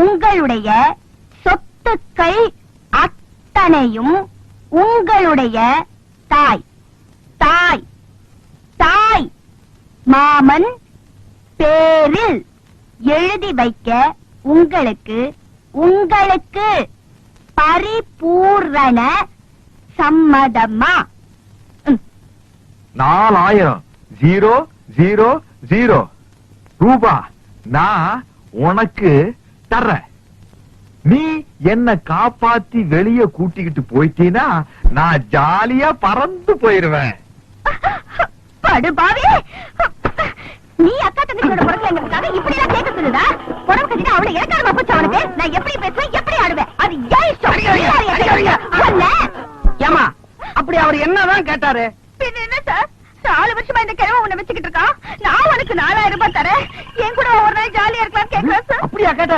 உங்களுடைய சொத்துக்கள் அத்தனையும் உங்களுடைய தாய் தாய் தாய் மாமன் பேரில் எழுதி வைக்க உங்களுக்கு உங்களுக்கு பரிபூரண சம்மதமா? 4000 ரூபா நான் உனக்கு தர்றேன். நீ என்ன காப்பாத்தி வெளிய கூட்டிக்கிட்டு போயிட்டீனா நான் ஜாலியா பறந்து போயிருவேன். படுபாவி, நீ அக்கா தங்கச்சியோட பொறுக்கலங்கிறதுக்காக இப்படி எல்லாம் கேட்க சொல்லுதா? புடவை கட்டிட்டு அவளை இறக்காம போச்சு அவனுக்கு. நான் எப்படி பேசுவேன், எப்படி ஆடுவேன், அது ஏன் இஷ்டம். ஏமா அப்படி அவர் என்னதான் கேட்டாரு? பின்ன என்ன சார், 4 வருஷமா இந்த கிழமை உன்னை வச்சுக்கிட்டு இருக்கான். நான் உனக்கு 4000 ரூபாய் தரேன், என் கூட ஒரு நாள் ஜாலியா இருக்கலாம் கேட்கலாம் சார். அப்படியா கேட்ட?